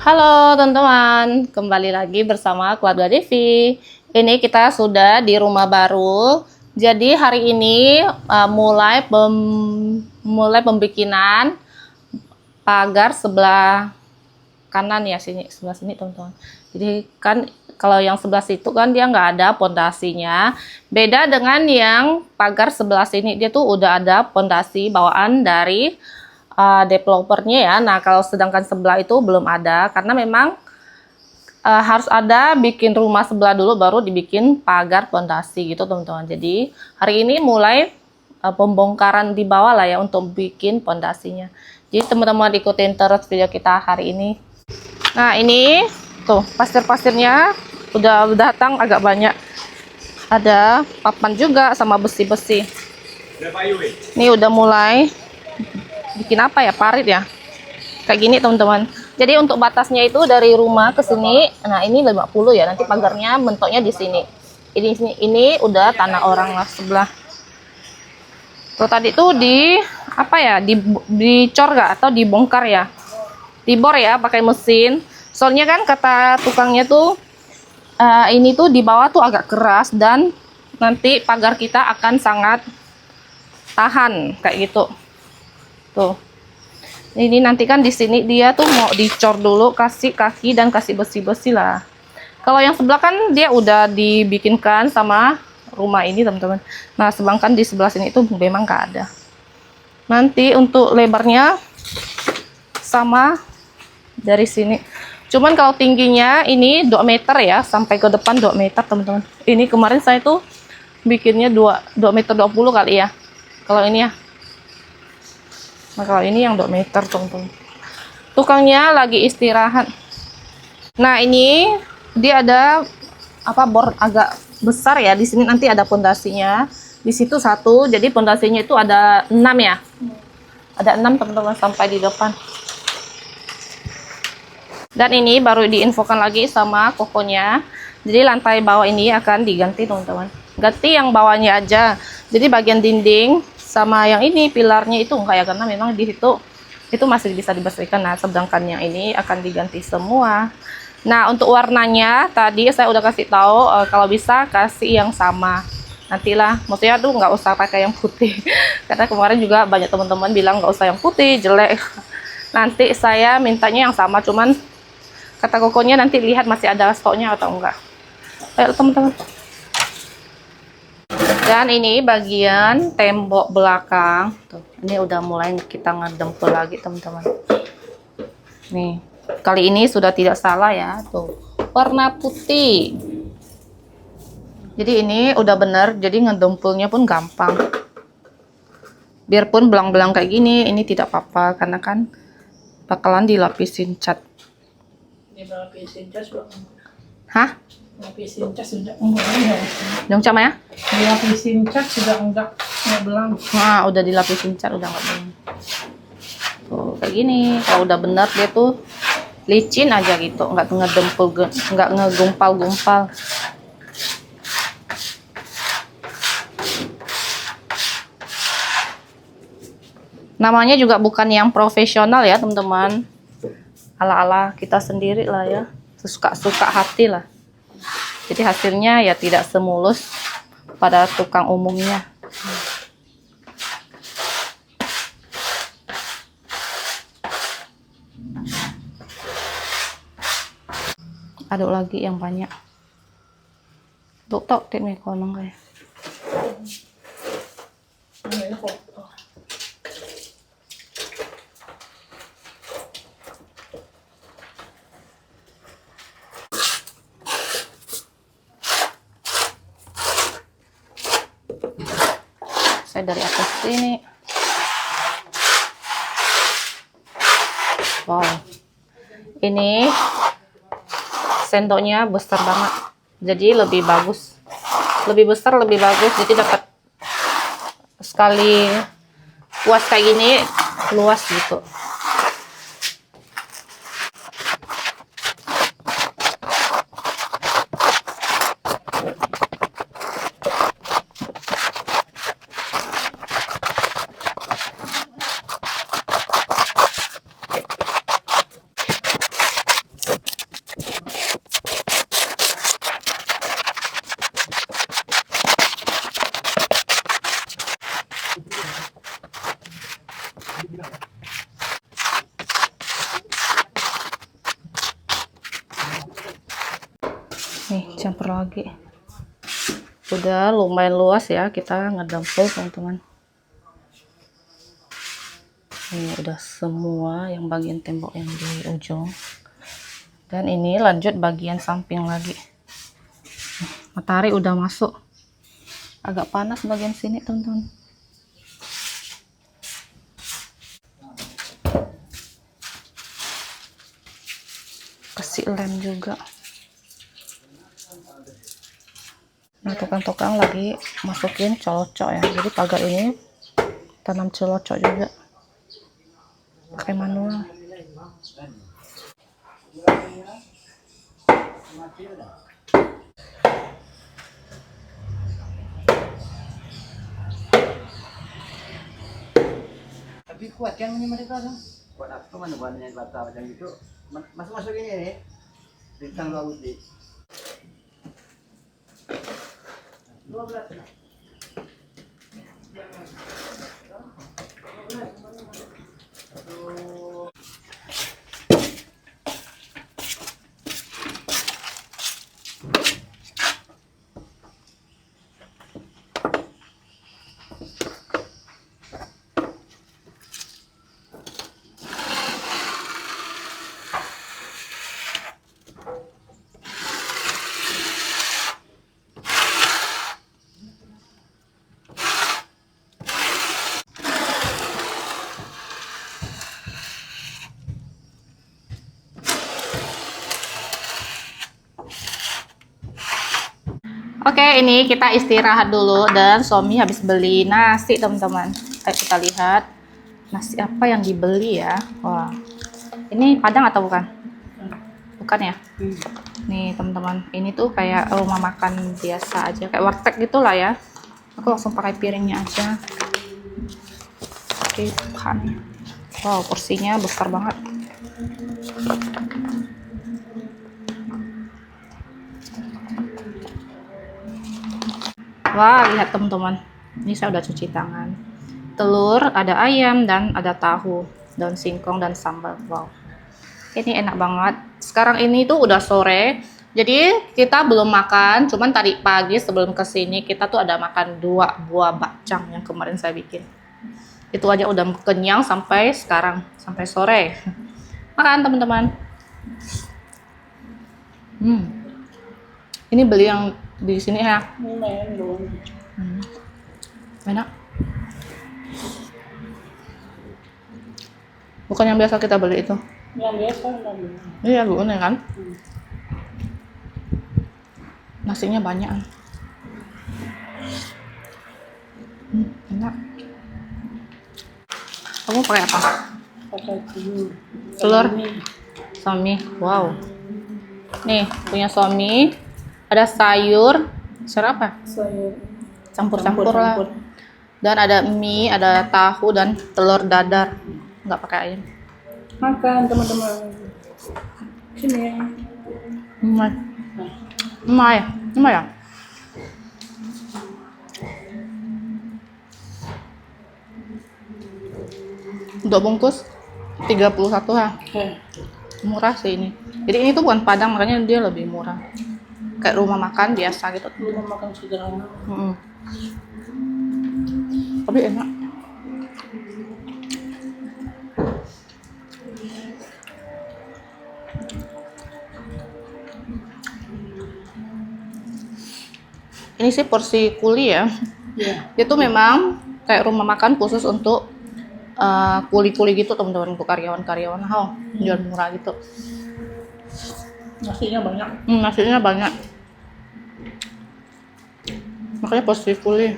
Halo teman-teman, kembali lagi bersama keluarga Devi. Ini kita sudah di rumah baru. Jadi hari ini mulai pembikinan pagar sebelah kanan ya, sebelah sini teman-teman. Jadi kan kalau yang sebelah situ kan dia nggak ada pondasinya. Beda dengan yang pagar sebelah sini, dia tuh udah ada pondasi bawaan dari developernya ya. Nah kalau sedangkan sebelah itu belum ada, karena memang harus ada bikin rumah sebelah dulu baru dibikin pagar pondasi gitu teman-teman. Jadi hari ini mulai pembongkaran di bawah lah ya untuk bikin pondasinya. Jadi teman-teman ikutin terus video kita hari ini. Nah ini tuh pasir-pasirnya udah datang agak banyak. Ada papan juga sama besi-besi. Ini udah mulai bikin apa ya, parit ya, kayak gini teman-teman. Jadi untuk batasnya itu dari rumah ke sini, nah ini 50 ya, nanti pagarnya mentoknya di sini. Ini udah tanah orang lah sebelah tuh. Tadi tuh di apa ya, dicor gak atau dibongkar ya, dibor ya pakai mesin. Soalnya kan kata tukangnya tuh ini tuh di bawah tuh agak keras dan nanti pagar kita akan sangat tahan kayak gitu. Tuh, ini nanti kan di sini dia tuh mau dicor dulu, kasih kaki dan kasih besi-besi lah. Kalau yang sebelah kan dia udah dibikinkan sama rumah ini teman-teman. Nah sedangkan di sebelah sini itu memang gak ada. Nanti untuk lebarnya sama dari sini. Cuman kalau tingginya ini 2 meter ya, sampai ke depan 2 meter teman-teman. Ini kemarin saya tuh bikinnya 2 meter 20 kali ya. Kalau ini ya. Nah kalau ini yang 2 meter teman-teman. Tukangnya lagi istirahat. Nah ini dia ada apa, bor agak besar ya. Di sini nanti ada pondasinya. Di situ 1. Jadi pondasinya itu ada 6 ya. Ada 6 teman-teman sampai di depan. Dan ini baru diinfokan lagi sama kokonya. Jadi lantai bawah ini akan diganti teman-teman. Ganti yang bawahnya aja. Jadi bagian dinding sama yang ini pilarnya itu enggak ya, karena memang di situ itu masih bisa dibersihkan. Nah sedangkan yang ini akan diganti semua. Nah untuk warnanya tadi saya udah kasih tahu kalau bisa kasih yang sama. Nantilah, maksudnya tuh nggak usah pakai yang putih karena kemarin juga banyak teman-teman bilang nggak usah yang putih, jelek. Nanti saya mintanya yang sama, cuman kata kokonya nanti lihat masih ada stoknya atau enggak. Ayo teman-teman. Dan ini bagian tembok belakang tuh, ini udah mulai kita ngedempel lagi teman-teman. Nih kali ini sudah tidak salah ya, tuh warna putih. Jadi ini udah bener, jadi ngedempelnya pun gampang. Biarpun belang-belang kayak gini, ini tidak apa-apa karena kan bakalan dilapisin cat. Dilapisin cat sudah. Hah? Dilapisin cat sudah enggak. Dong Cam ya? Dilapisin cat sudah enggak belang. Nah, udah dilapisin cat udah enggak belang. Tuh, kayak gini. Kalau udah bener dia tuh licin aja gitu, enggak ngedempel, enggak ngegumpal-gumpal. Namanya juga bukan yang profesional ya, teman-teman. Ala-ala kita sendiri lah ya. Suka-suka hati lah. Jadi hasilnya ya tidak semulus pada tukang umumnya. Aduk lagi yang banyak. Tuk tok tit me konong kayak. Saya dari atas sini. Wow. Ini sendoknya besar banget. Jadi lebih bagus. Lebih besar lebih bagus. Jadi dapat sekali puas kayak gini luas gitu. Nih, campur lagi. Udah lumayan luas ya, kita ngedempel teman-teman. Ini udah semua yang bagian tembok yang di ujung. Dan ini lanjut bagian samping lagi. Matahari udah masuk. Agak panas bagian sini teman-teman. Kasih lem juga. Nah, tukang-tukang lagi masukin celocok ya. Jadi pagar ini tanam celocok juga. Pakai manual. Tapi kuat kan ini mereka kan? Kuat apa mana bahannya bata macam gitu? Masuk ini nih. Bintang laut di. 12. Oke, ini kita istirahat dulu dan suami habis beli nasi teman-teman. Ayo kita lihat nasi apa yang dibeli ya. Wah, ini Padang atau bukan? Bukan ya? Nih teman-teman, ini tuh kayak rumah makan biasa aja, kayak warteg gitulah ya. Aku langsung pakai piringnya aja. Oke, makan. Wow, porsinya besar banget. Wah, lihat teman-teman. Ini saya udah cuci tangan. Telur, ada ayam, dan ada tahu, daun singkong, dan sambal. Wow. Ini enak banget. Sekarang ini tuh udah sore. Jadi kita belum makan. Cuman tadi pagi sebelum kesini kita tuh ada makan 2 buah bakcang yang kemarin saya bikin. Itu aja udah kenyang sampai sekarang. Sampai sore. Makan teman-teman. Ini beli yang di sini ya. Lumayan dong. Enak. Bukan yang biasa kita beli itu. Yang biasa lagi. Iya, bukan kan? Nasinya banyak. Enak. Kamu pakai apa? Pakai telur. Telur. Ini. Suami. Wow. Nih, punya suami. Ada sayur. Sayur apa? Sayur. Campur-campur lah. Dan ada mie, ada tahu, dan telur dadar. Nggak pakai ayam. Makan teman-teman. Sini. Emang ya? Untuk bungkus 31 ya. Murah sih ini. Jadi ini tuh bukan Padang, makanya dia lebih murah. Kayak rumah makan biasa gitu. Rumah makan sederhana. Tapi enak. Ini sih porsi kuli ya. Iya. Itu memang kayak rumah makan khusus untuk kuli-kuli gitu teman-teman, untuk karyawan-karyawan jual murah gitu. Nasinya banyak. Nasinya banyak. Makanya porsi kuli.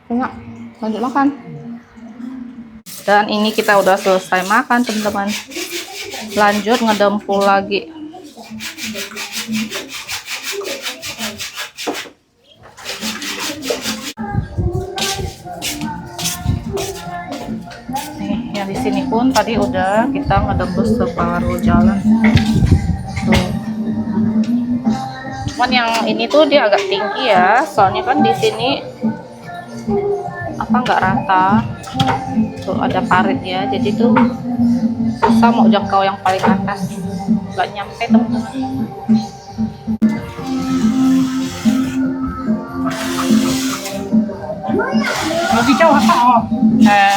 Enak. Lanjut makan. Dan ini kita udah selesai makan teman-teman. Lanjut ngedempul lagi. Nih, yang di sini pun tadi udah kita ngedempul separuh jalan. Tuh. Cuman yang ini tuh dia agak tinggi ya, soalnya kan di sini apa nggak rata. Tuh ada parit ya, jadi tuh susah mau jangkau yang paling atas, nggak nyampe teman-teman. Lebih jauh apa? Oh. Nah,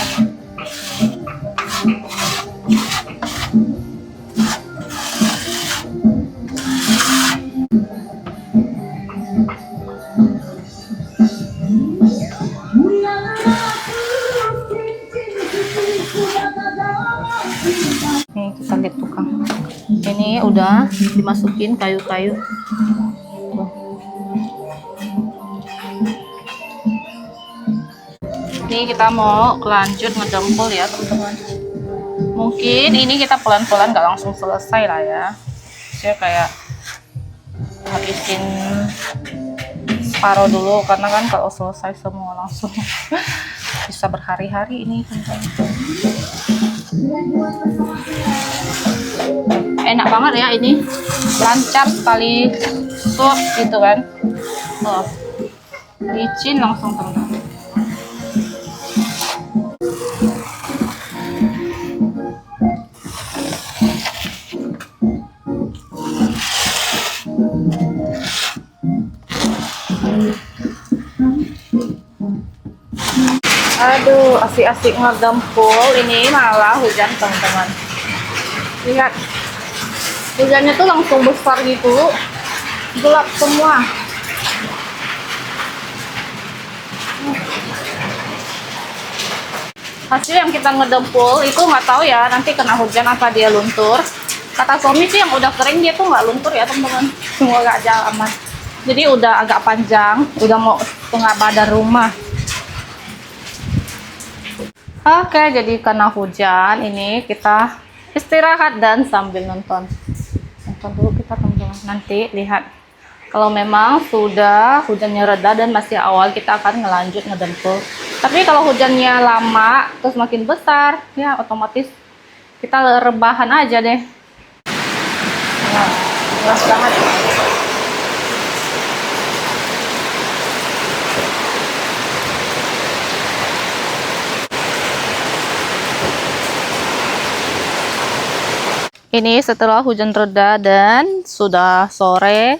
nih kita lihat tukang. Ini udah dimasukin kayu-kayu. Tuh. Ini kita mau lanjut ngedempul ya teman-teman. Mungkin ini kita pelan-pelan nggak langsung selesai lah ya. Saya kayak habisin separuh dulu karena kan kalau selesai semua langsung bisa berhari-hari ini teman-teman. Enak banget ya ini, lancar sekali sup gitu kan. Oh, licin langsung teman-teman. Aduh, asik-asik ngedempul, ini malah hujan teman-teman. Lihat, hujannya tuh langsung besar gitu, gelap semua. Hasil yang kita ngedempul itu nggak tahu ya, nanti kena hujan apa dia luntur. Kata suami sih yang udah kering dia tuh nggak luntur ya teman-teman, semua nggak aja aman. Jadi udah agak panjang, udah mau setengah badan rumah. Oke, jadi karena hujan ini kita istirahat dan sambil nonton dulu kita teman-teman. Nanti lihat kalau memang sudah hujannya reda dan masih awal, kita akan ngelanjut ngedempul. Tapi kalau hujannya lama terus makin besar ya otomatis kita rebahan aja deh. Nah, jelas banget. Ini setelah hujan reda dan sudah sore.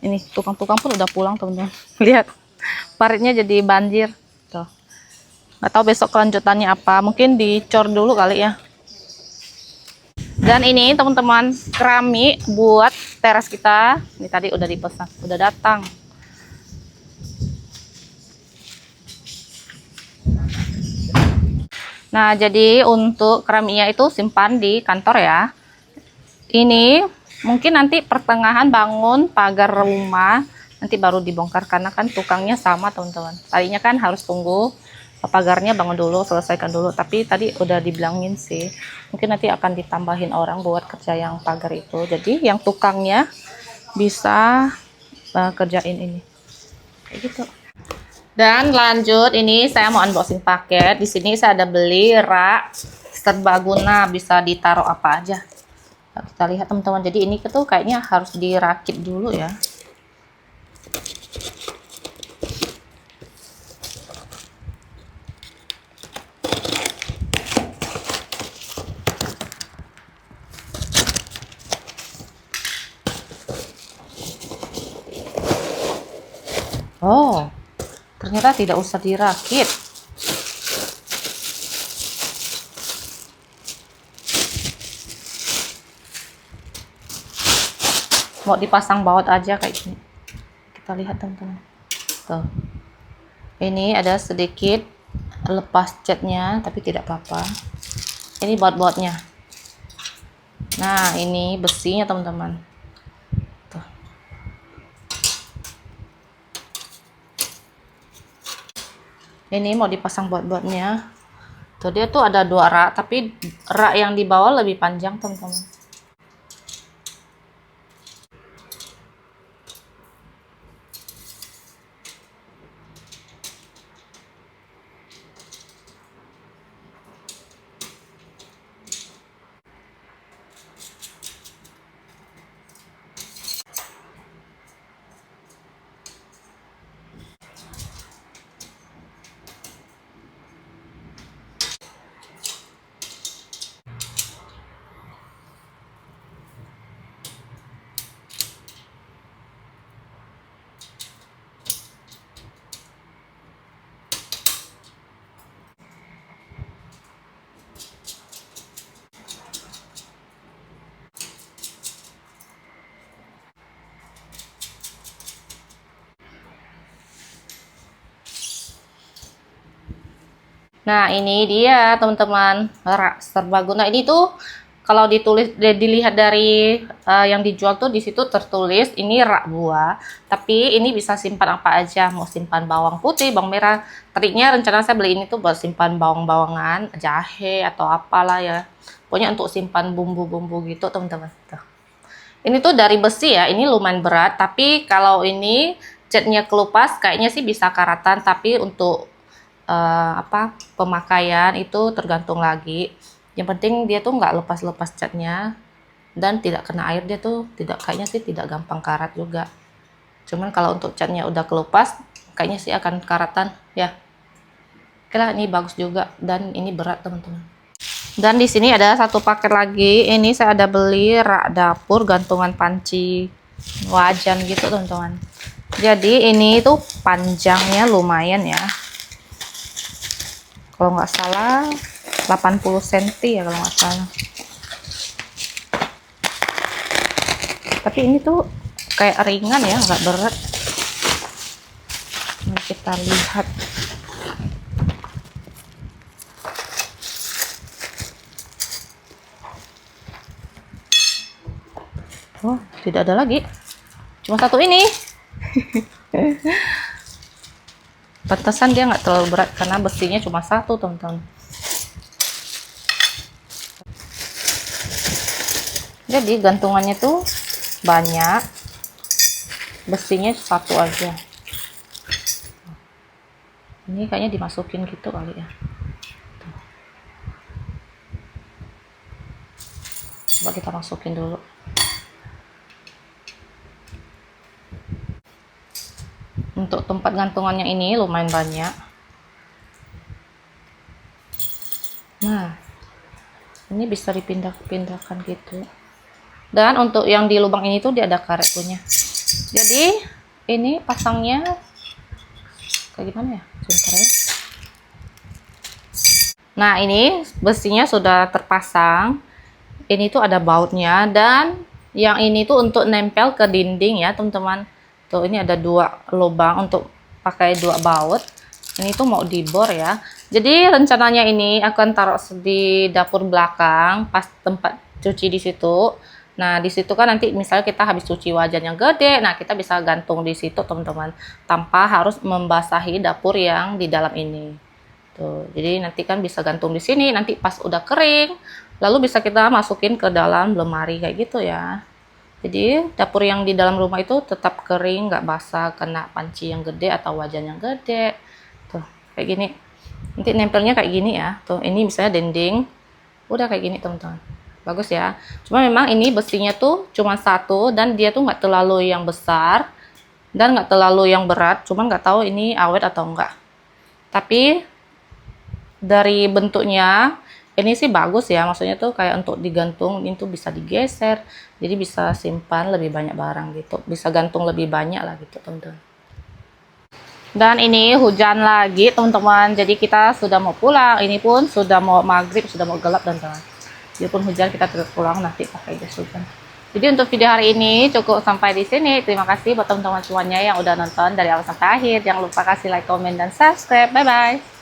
Ini tukang-tukang pun udah pulang teman-teman. Lihat, paritnya jadi banjir. Tuh. Nggak tahu besok kelanjutannya apa. Mungkin dicor dulu kali ya. Dan ini teman-teman, keramik buat teras kita. Ini tadi udah dipesan, udah datang. Nah, jadi untuk keramiknya itu simpan di kantor ya. Ini mungkin nanti pertengahan bangun pagar rumah nanti baru dibongkar karena kan tukangnya sama teman-teman. Tadinya kan harus tunggu pagarnya bangun dulu, selesaikan dulu, tapi tadi udah dibilangin sih mungkin nanti akan ditambahin orang buat kerja yang pagar itu, jadi yang tukangnya bisa kerjain ini kayak gitu. Dan lanjut, ini saya mau unboxing paket. Di sini saya ada beli rak serbaguna, bisa ditaruh apa aja. Kita lihat teman-teman, jadi ini tuh kayaknya harus dirakit dulu ya. Oh, ternyata tidak usah dirakit. Mau dipasang baut aja kayak gini. Kita lihat teman-teman. Tuh. Ini ada sedikit lepas catnya, tapi tidak apa-apa. Ini baut-bautnya. Nah, ini besinya teman-teman. Tuh. Ini mau dipasang baut-bautnya. Tuh, dia tuh ada 2 rak, tapi rak yang di bawah lebih panjang teman-teman. Nah, ini dia teman-teman, rak serbaguna. Ini tuh kalau dilihat dari yang dijual tuh di situ tertulis ini rak buah. Tapi ini bisa simpan apa aja, mau simpan bawang putih, bawang merah. Tadinya rencana saya beli ini tuh buat simpan bawang-bawangan, jahe atau apalah ya. Pokoknya untuk simpan bumbu-bumbu gitu, teman-teman. Ini tuh dari besi ya, ini lumayan berat. Tapi kalau ini catnya kelupas, kayaknya sih bisa karatan. Tapi untuk pemakaian itu tergantung lagi. Yang penting dia tuh nggak lepas-lepas catnya dan tidak kena air, dia tuh kayaknya sih tidak gampang karat juga. Cuman kalau untuk catnya udah kelupas kayaknya sih akan karatan ya. Oke lah, ini bagus juga dan ini berat teman-teman. Dan di sini ada satu paket lagi. Ini saya ada beli rak dapur gantungan panci wajan gitu teman-teman. Jadi ini tuh panjangnya lumayan ya. Kalau nggak salah 80 cm ya kalau nggak salah. Tapi ini tuh kayak ringan ya, nggak berat. Mari kita lihat. Oh, tidak ada lagi. Cuma satu ini. Pantesan dia nggak terlalu berat karena besinya cuma satu, teman-teman. Jadi gantungannya tuh banyak, besinya satu aja. Ini kayaknya dimasukin gitu kali ya. Tuh. Coba kita masukin dulu. Untuk tempat gantungannya ini lumayan banyak. Nah, ini bisa dipindah-pindahkan gitu. Dan untuk yang di lubang ini tuh dia ada karet punya. Jadi ini pasangnya kayak gimana ya? Sebentar ya. Nah, ini besinya sudah terpasang. Ini tuh ada bautnya dan yang ini tuh untuk nempel ke dinding ya, teman-teman. Tuh, ini ada 2 lubang untuk pakai 2 baut. Ini tuh mau dibor ya. Jadi rencananya ini akan taruh di dapur belakang pas tempat cuci di situ. Nah, di situ kan nanti misalnya kita habis cuci wajan yang gede, nah kita bisa gantung di situ, teman-teman, tanpa harus membasahi dapur yang di dalam ini. Tuh, jadi nanti kan bisa gantung di sini, nanti pas udah kering, lalu bisa kita masukin ke dalam lemari kayak gitu ya. Jadi dapur yang di dalam rumah itu tetap kering, nggak basah kena panci yang gede atau wajan yang gede. Tuh, kayak gini. Nanti nempelnya kayak gini ya. Tuh, ini misalnya dinding. Udah kayak gini, teman-teman. Bagus ya. Cuma memang ini besinya tuh cuma satu dan dia tuh nggak terlalu yang besar dan nggak terlalu yang berat. Cuman nggak tahu ini awet atau enggak. Tapi dari bentuknya ini sih bagus ya, maksudnya tuh kayak untuk digantung ini tuh bisa digeser, jadi bisa simpan lebih banyak barang gitu, bisa gantung lebih banyak lah gitu teman-teman. Dan ini hujan lagi teman-teman, jadi kita sudah mau pulang, ini pun sudah mau maghrib, sudah mau gelap teman-teman. Jadi pun hujan kita tetap pulang nanti pakai jas hujan. Jadi untuk video hari ini cukup sampai di sini. Terima kasih buat teman-teman semuanya yang udah nonton dari awal sampai akhir. Jangan lupa kasih like, komen, dan subscribe. Bye bye.